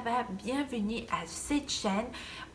va, bienvenue à cette chaîne.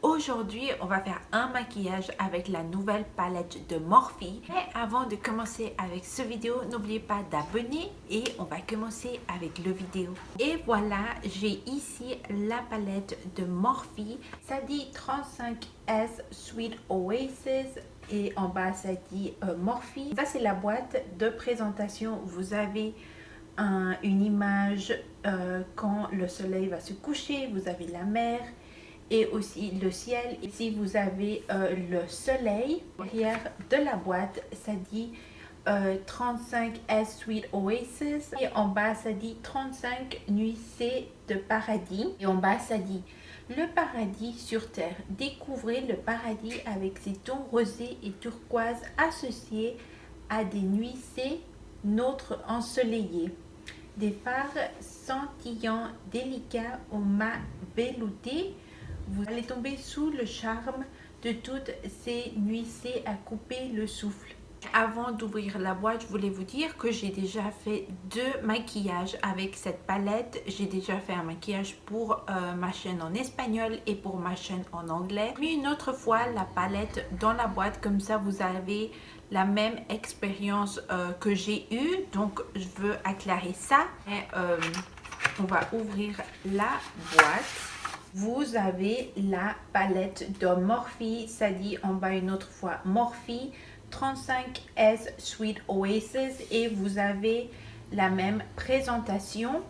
Aujourd'hui, on va faire un maquillage avec la nouvelle palette de Morphe. Mais avant de commencer avec cette vidéo, n'oubliez pas d'abonner et on va commencer avec le vidéo. Et voilà, j'ai ici la palette de Morphe. Ça dit 35S Sweet Oasis et en bas ça dit Morphe. Ça c'est la boîte de présentation. Vous avez une image quand le soleil va se coucher, vous avez la mer et aussi le ciel. Ici vous avez le soleil. Derrière de la boîte ça dit 35S Sweet Oasis et en bas ça dit 35 nuits de paradis et en bas ça dit le paradis sur terre. Découvrez le paradis avec ses tons rosés et turquoise associés à des nuits notre ensoleillé. Des phares scintillants délicats au mat velouté. Vous allez tomber sous le charme de toutes ces nuits à couper le souffle. Avant d'ouvrir la boîte, je voulais vous dire que j'ai déjà fait 2 maquillages avec cette palette. J'ai déjà fait un maquillage pour ma chaîne en espagnol et pour ma chaîne en anglais. Mais une autre fois, la palette dans la boîte, comme ça vous avez la même expérience que j'ai eue. Donc je veux aclarer ça. Et, on va ouvrir la boîte. Vous avez la palette de Morphe. Ça dit en bas une autre fois Morphe 35S Sweet Oasis et vous avez la même présentation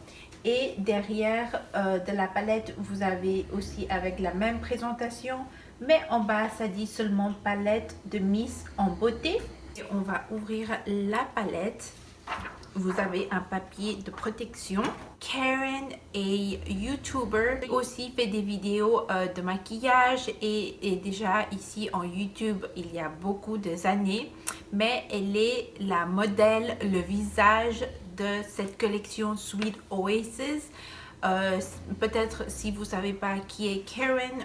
et derrière de la palette vous avez aussi avec la même présentation mais en bas ça dit seulement palette de Miss en beauté. Et on va ouvrir la palette. Vous avez un papier de protection. Karen est YouTuber, aussi fait des vidéos de maquillage et déjà ici en YouTube il y a beaucoup d'années. Mais elle est la modèle, le visage de cette collection Sweet Oasis. Peut-être si vous ne savez pas qui est Karen,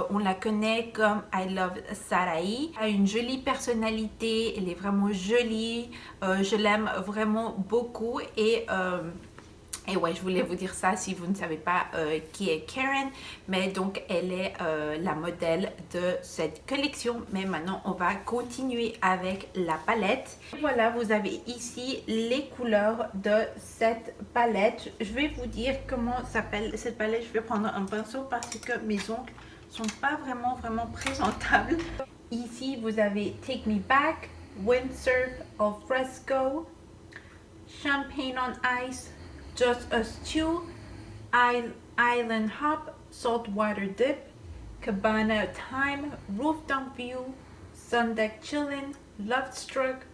on la connaît comme I Love Sarai. Elle a une jolie personnalité, elle est vraiment jolie, je l'aime vraiment beaucoup et ouais, je voulais vous dire ça si vous ne savez pas qui est Karen. Mais donc, elle est la modèle de cette collection. Mais maintenant, on va continuer avec la palette. Voilà, vous avez ici les couleurs de cette palette. Je vais vous dire comment s'appelle cette palette. Je vais prendre un pinceau parce que mes ongles sont pas vraiment présentables. Ici, vous avez Take Me Back, Windsurf Al Fresco, Champagne on Ice, Just Us Two, Island Hop, Saltwater Dip, Cabana Time, Rooftop View, Sundeck Chillin', Love Struck,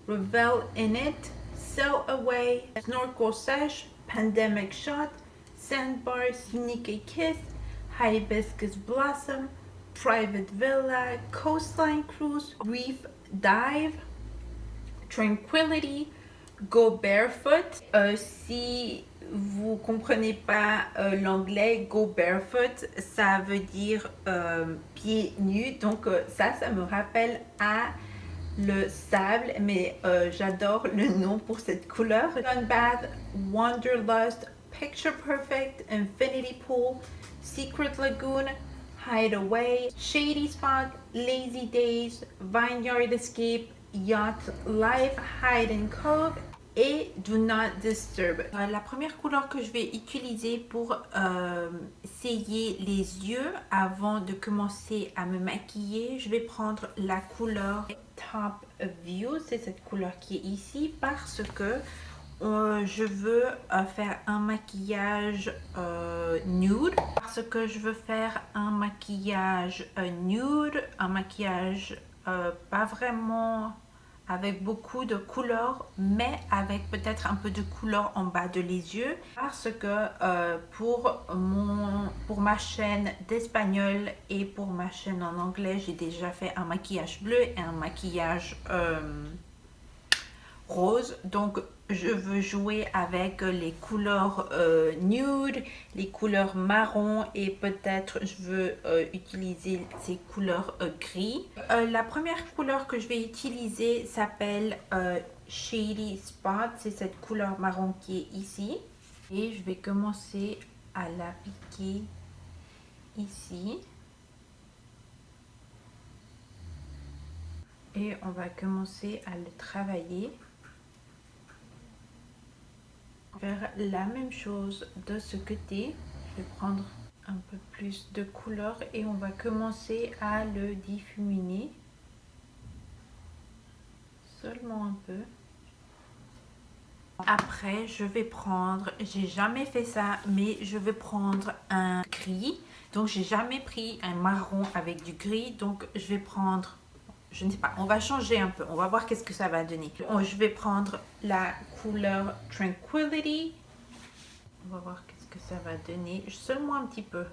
Revel in It, Sail Away, Snorkel Sesh, Pandemic Shot, Sandbar, Sneaky Kiss, Hibiscus Blossom, Private Villa, Coastline Cruise, Reef Dive, Tranquility, Go Barefoot. Si vous comprenez pas l'anglais, Go Barefoot, ça veut dire pieds nus. Donc ça me rappelle à le sable, mais j'adore le nom pour cette couleur. Sunbath, Wanderlust, Picture Perfect, Infinity Pool, Secret Lagoon, Hideaway, Shady Spot, Lazy Days, Vineyard Escape, Yacht Life, Hide and Cove et Do Not Disturb. La première couleur que je vais utiliser pour essayer les yeux avant de commencer à me maquiller, je vais prendre la couleur Top View. C'est cette couleur qui est ici parce que je veux faire un maquillage nude, parce que je veux faire un maquillage nude, un maquillage pas vraiment avec beaucoup de couleurs, mais avec peut-être un peu de couleur en bas de les yeux, parce que pour ma chaîne d'espagnol et pour ma chaîne en anglais, j'ai déjà fait un maquillage bleu et un maquillage rose. Donc je veux jouer avec les couleurs nude, les couleurs marron et peut-être je veux utiliser ces couleurs gris. La première couleur que je vais utiliser s'appelle Shady Spot. C'est cette couleur marron qui est ici. Et je vais commencer à l'appliquer ici. Et on va commencer à le travailler. Faire la même chose de ce côté. Je vais prendre un peu plus de couleur et on va commencer à le diffuminer. Seulement un peu. Après, je vais prendre, j'ai jamais fait ça, mais je vais prendre un gris. Donc, j'ai jamais pris un marron avec du gris. Donc, je vais prendre, je ne sais pas, on va changer un peu. On va voir qu'est-ce que ça va donner. Je vais prendre la couleur Tranquility. On va voir qu'est-ce que ça va donner. Seulement un petit peu.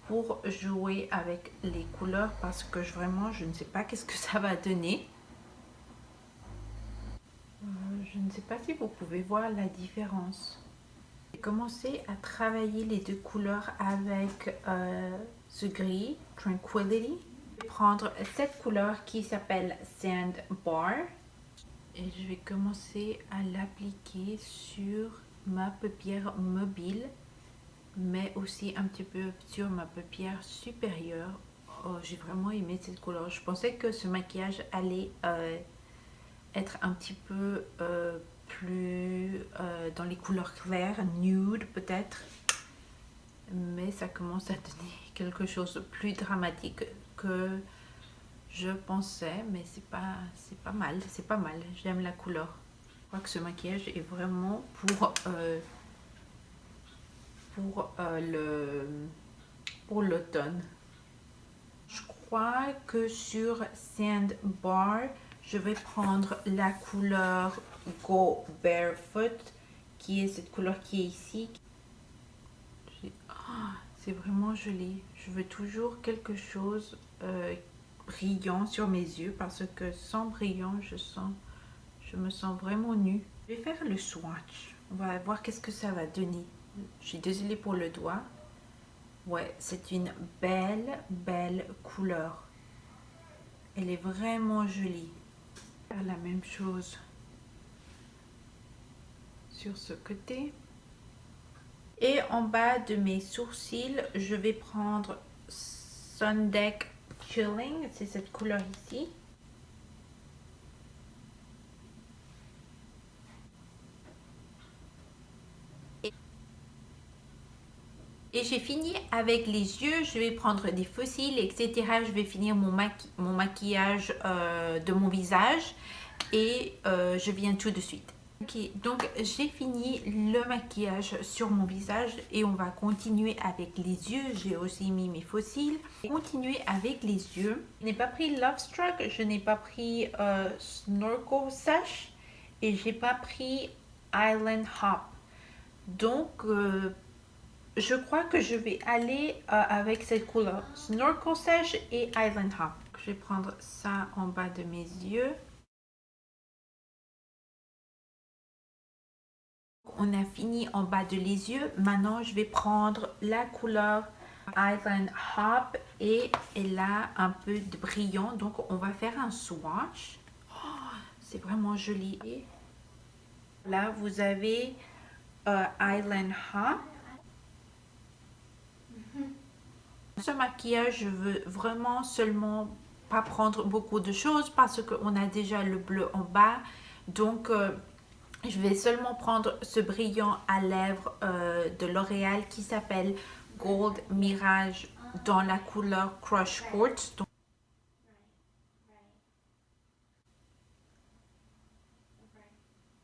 Pour jouer avec les couleurs parce que vraiment, je ne sais pas qu'est-ce que ça va donner. Je ne sais pas si vous pouvez voir la différence. J'ai commencé à travailler les deux couleurs avec ce gris, Tranquility. Je vais prendre cette couleur qui s'appelle Sandbar. Et je vais commencer à l'appliquer sur ma paupière mobile, mais aussi un petit peu sur ma paupière supérieure. Oh, j'ai vraiment aimé cette couleur. Je pensais que ce maquillage allait être un petit peu plus dans les couleurs claires, nude peut-être, mais ça commence à donner quelque chose de plus dramatique que je pensais, mais c'est pas mal, c'est pas mal. J'aime la couleur. Je crois que ce maquillage est vraiment pour l'automne. Je crois que sur Sandbar, je vais prendre la couleur Go Barefoot, qui est cette couleur qui est ici. C'est vraiment joli. Je veux toujours quelque chose brillant sur mes yeux parce que sans brillant, je me sens vraiment nue. Je vais faire le swatch. On va voir qu'est-ce que ça va donner. Je suis désolée pour le doigt. Ouais, c'est une belle couleur. Elle est vraiment jolie. Faire la même chose sur ce côté. Et en bas de mes sourcils, je vais prendre Sundeck Chilling. C'est cette couleur ici. Et j'ai fini avec les yeux. Je vais prendre des faux cils, etc. Je vais finir mon maquillage de mon visage. Et je viens tout de suite. Ok, donc j'ai fini le maquillage sur mon visage et on va continuer avec les yeux. J'ai aussi mis mes faux cils. Continuer avec les yeux. Je n'ai pas pris Love Struck, je n'ai pas pris Snorkel Sash et j'ai pas pris Island Hop. Donc je crois que je vais aller avec cette couleur Snorkel Sash et Island Hop. Je vais prendre ça en bas de mes yeux. On a fini en bas de les yeux. Maintenant, je vais prendre la couleur Island Hop et elle a un peu de brillant. Donc, on va faire un swatch. Oh, c'est vraiment joli. Et là, vous avez Island Hop. Ce maquillage, je veux vraiment seulement pas prendre beaucoup de choses parce qu'on a déjà le bleu en bas. Donc, je vais seulement prendre ce brillant à lèvres de L'Oréal qui s'appelle Gold Mirage dans la couleur Crush Quartz. Donc,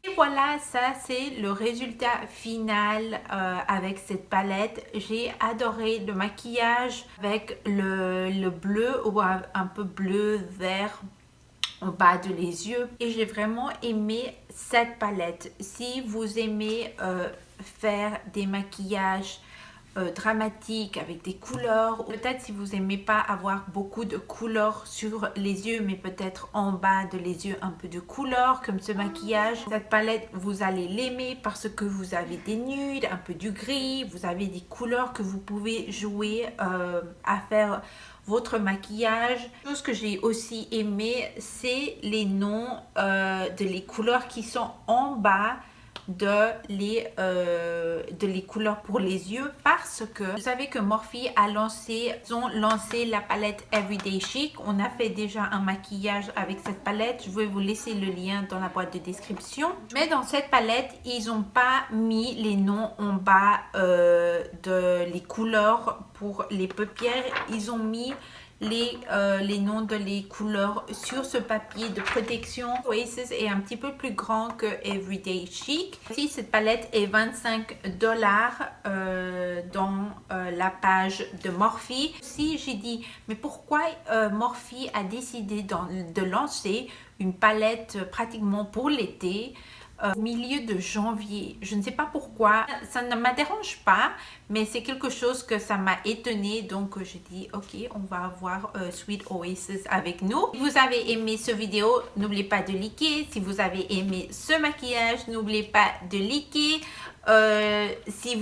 et voilà, ça c'est le résultat final avec cette palette. J'ai adoré le maquillage avec le bleu ou un peu bleu vert en bas de les yeux et j'ai vraiment aimé cette palette. Si vous aimez faire des maquillages dramatiques avec des couleurs, ou peut-être si vous aimez pas avoir beaucoup de couleurs sur les yeux mais peut-être en bas de les yeux un peu de couleur comme ce maquillage, cette palette vous allez l'aimer parce que vous avez des nudes, un peu du gris, vous avez des couleurs que vous pouvez jouer à faire votre maquillage. Chose que j'ai aussi aimé, c'est les noms de les couleurs qui sont en bas de les couleurs pour les yeux parce que vous savez que Morphe ils ont lancé la palette Everyday Chic. On a fait déjà un maquillage avec cette palette. Je vais vous laisser le lien dans la boîte de description. Mais dans cette palette, ils n'ont pas mis les noms en bas les couleurs pour les paupières. Ils ont mis les noms de les couleurs sur ce papier de protection. Oasis est un petit peu plus grand que Everyday Chic. Ici, cette palette est 25 $ dans la page de Morphe. Si j'ai dit, mais pourquoi Morphe a décidé de lancer une palette pratiquement pour l'été au milieu de janvier. Je ne sais pas pourquoi, ça ne me dérange pas, mais c'est quelque chose que ça m'a étonnée. Donc j'ai dit ok, on va avoir Sweet Oasis avec nous. Si vous avez aimé ce vidéo, n'oubliez pas de liker. Si vous avez aimé ce maquillage, n'oubliez pas de liker. Si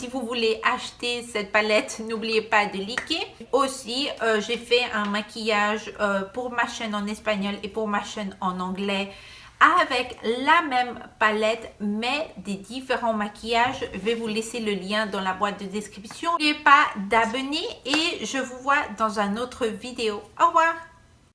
vous voulez acheter cette palette, n'oubliez pas de liker. Aussi, j'ai fait un maquillage pour ma chaîne en espagnol et pour ma chaîne en anglais avec la même palette mais des différents maquillages. Je vais vous laisser le lien dans la boîte de description. N'oubliez pas d'abonner et je vous vois dans une autre vidéo. Au revoir.